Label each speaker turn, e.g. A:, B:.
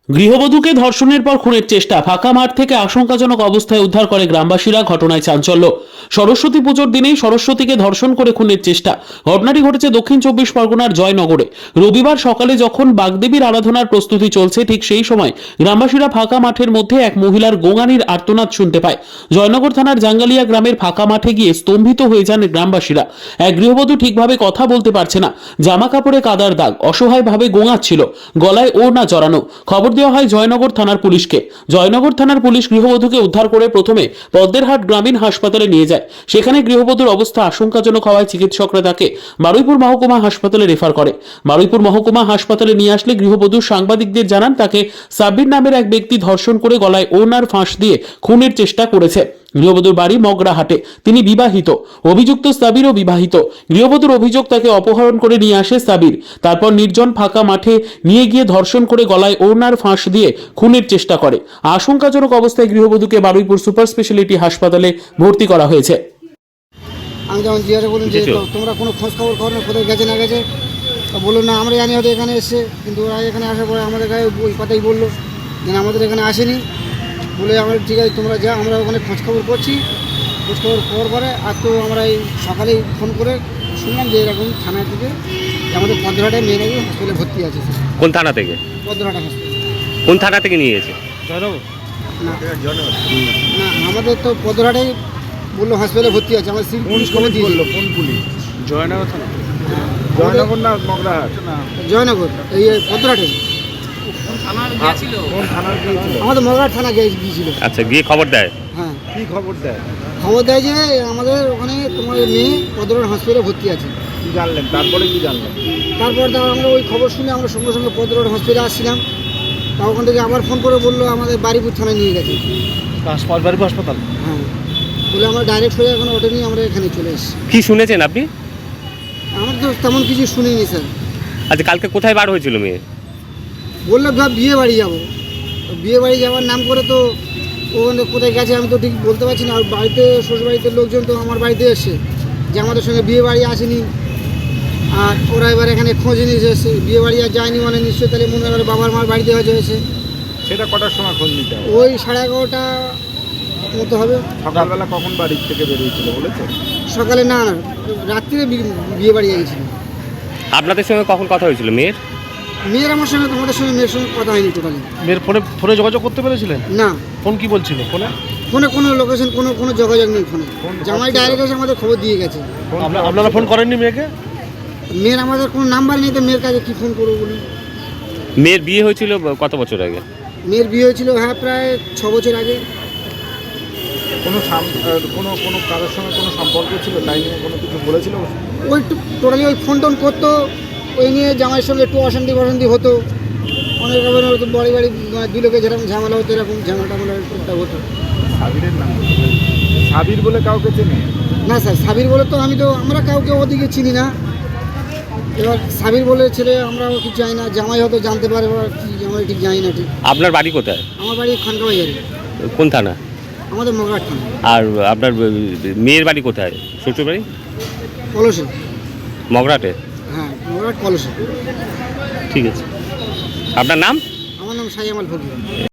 A: গৃহবধূকে ধর্ষণের পর খুনের চেষ্টা, ফাঁকা মাঠ থেকে আশঙ্কাজনক অবস্থায় উদ্ধার করে গ্রামবাসীরা। ঘটনায় চাঞ্চল্য। সরস্বতী পুজোর দিনেই সরস্বতীকে ধর্ষণ করে খুনের চেষ্টা। ঘটনাটি ঘটেছে দক্ষিণ চব্বিশ পরগনার জয়নগরে। রবিবার সকালে যখন বাগদেবীর আরাধনার প্রস্তুতি চলছে, ঠিক সেই সময় গ্রামবাসীরা ফাঁকা মাঠের মধ্যে এক মহিলার গোঙানির আর্তনাদ শুনতে পায়। জয়নগর থানার জাঙ্গালিয়া গ্রামের ফাঁকা মাঠে গিয়ে স্তম্ভিত হয়ে যান গ্রামবাসীরা। এক গৃহবধূ ঠিকভাবে কথা বলতে পারছে না, জামা কাপড়ে কাদার দাগ, অসহায়ভাবে গোঙাচ্ছিল, গলায় ওড়না জড়ানো। খবর দেওয়া হয় জয়নগর থানার পুলিশকে। জয়নগর থানার পুলিশ গৃহবধূকে উদ্ধার করে প্রথমে পদ্মেরহাট গ্রামীণ হাসপাতালে নিয়ে যায়। সেখানে গৃহবধূর অবস্থা আশঙ্কাজনক হওয়ায় চিকিৎসকরা তাকে বারুইপুর মহকুমা হাসপাতালে রেফার করে। বারুইপুর মহকুমা হাসপাতালে নিয়ে আসলে গৃহবধূ সাংবাদিকদের জানান তাকে সাব্বির নামের এক ব্যক্তি ধর্ষণ করে গলায় ওড়নার ফাঁস দিয়ে খুনের চেষ্টা করেছে। গৃহবধূর বাড়ি মগরাহাটে। তিনি বিবাহিত। অভিযুক্ত সাবিরও বিবাহিত। গৃহবধূর অভিযোগ, তাকে অপহরণ করে নিয়ে আসে সাবির। তারপর নির্জন ফাঁকা মাঠে নিয়ে গিয়ে ধর্ষণ করে গলায় ওড়নার ফাঁস দিয়ে খুনের চেষ্টা করে। আশঙ্কাজনক অবস্থায় গৃহবধূকে বারুইপুর সুপার স্পেশালিটি হাসপাতালে ভর্তি করা হয়েছে।
B: আমি যখন জিজ্ঞাসা করলাম যে তোমরা কোনো খোঁজ খবর করো না, কোথায় গেছে না গেছে, বললো না আমরা জানি হয়তো এখানে এসছে, কিন্তু ওরা এখানে আসার পরে আমাদের গায়ে ওই কথাই বললো যে আমাদের এখানে আসেনি। বলে আমরা ঠিক আছে তোমরা যা, আমরা ওখানে খোঁজখবর করছি। খোঁজখবর করার পরে আজ তো আমরা এই সকালেই ফোন করে শুনলাম যে এরকম থানা থেকে আমাদের পদ্মহাটে মেয়ে নাকি হসপিটালে ভর্তি আছে।
C: কোন থানা থেকে?
B: পদ্মহাটা হসপিটাল।
C: কোন থানা থেকে নিয়ে গেছে?
B: না আমাদের তো পদ্মহাটেই বললো হসপিটালে ভর্তি আছে। আমার পুলিশ খবর দিয়ে বললো। কোন পুলিশ?
D: জয়নগর থানা। জয়নগর না মগরাহাট?
B: জয়নগর, এই পদ্মহাটে। আমাদের মগরাহাট থানা গিয়েছিল।
C: আচ্ছা, গিয়ে খবর দেয়?
B: হ্যাঁ।
D: কি খবর দেয়?
B: খবর দেয় যে আমাদের ওখানে তোমার মেয়ে পদ্মহাট হসপিটালে ভর্তি আছে।
D: কি জানলেন? তারপরে কি জানলেন?
B: তারপর আমরা ওই খবর শুনে আমরা সঙ্গে সঙ্গে পদ্মহাট হসপিটালে আসছিলাম। তা ওখান থেকে আবার ফোন করে বললো আমাদের বারুইপুর থানায় নিয়ে গেছে।
D: বারুইপুর হাসপাতাল?
B: হ্যাঁ, বলে আমরা ডাইরেক্ট হয়ে এখন ওটা নিয়ে আমরা এখানে চলে এসেছি।
C: কি শুনেছেন আপনি?
B: আমরা তো তেমন কিছু শুনিনি স্যার।
C: আচ্ছা, কালকে কোথায় বার হয়েছিল মেয়ে?
B: বললো ভাব বিয়ে বাড়ি যাবো। বিয়ে বাড়ি যাওয়ার নাম করে তো ওখানে কোথায় গেছে আমি তো ঠিক বলতে পারছি না। আর বাড়িতে শ্বশুরবাড়িতে লোকজন তো আমার বাড়িতে এসছে যে আমাদের সঙ্গে বিয়ে বাড়ি আসেনি। আর ওরা এবার এখানে খোঁজ নিয়ে এসেছে, বিয়ে বাড়ি আর যায়নি মানে নিশ্চয়ই তাহলে মনে হয় বাবার মার বাড়িতে হয়েছে।
D: সেটা কটার সময় খোঁজ নিতে হবে?
B: ওই 11:30 মতো হবে।
D: সকালবেলা কখন বাড়ির থেকে বেরিয়েছিল বলেছে?
B: সকালে না, রাত্রিরে বিয়ে বাড়ি গিয়েছিল।
C: আপনাদের সঙ্গে কখন কথা হয়েছিল মেয়ের?
B: মেয়ের আমার সঙ্গে, তোমাদের সঙ্গে মেয়ের সঙ্গে কথা হয়নি টোটালি।
D: মেয়ের ফোনে যোগাযোগ করতে পেরেছিলেন?
B: না।
D: ফোন কি বলছিল ফোনে?
B: ফোনে কোনো লোকেশন, কোনো যোগাযোগ নেই ফোনে। জামাই ডাইরেক্ট এসে আমাদের খবর দিয়ে গেছে।
D: আপনারা ফোন করেননি মেয়েকে?
B: মেয়ের আমাদের কোনো নাম্বার নেই, তো মেয়ের কাছে কী ফোন করবো বলুন।
C: মেয়ের বিয়ে হয়েছিল কত বছর আগে?
B: মেয়ের বিয়ে হয়েছিল প্রায় 6 বছর আগে।
D: কোনো কারোর সঙ্গে কোনো সম্পর্ক ছিল? তাই নিয়ে কোনো কিছু বলেছিল?
B: ওই টোটালি ওই ফোন টোন করতো, ওই নিয়ে জামাইয়ের সঙ্গে একটু অশান্তি হতো। অনেক আবার হয়তো বাড়ি দুই লোকে যেরকম ঝামেলা হতো, এরকম ঝামেলাটা হতো।
D: সাবিরের নাম? সাবির বলে কাউকে চেনে
B: না স্যার, সাবির বলে তো আমরা কাউকে ওদিকে চিনি না। এবার সাবির বলে ছেলে আমরাও কিছু জানি না। জামাই হয়তো জানতে পারে বা কি, জামাই ঠিক জানি না ঠিক।
C: আপনার বাড়ি কোথায়?
B: আমার বাড়ি খানকাবাজারে।
C: কোন থানা?
B: আমাদের মগরাহাট থানা।
C: আর আপনার মেয়ের বাড়ি কোথায়? শ্বশুর বাড়ি?
B: কলসে।
C: মগরাটে?
B: হ্যাঁ, মগরাহাট কলসে।
C: ঠিক আছে। আপনার নাম?
B: আমার নাম শাহ জামাল ফকির।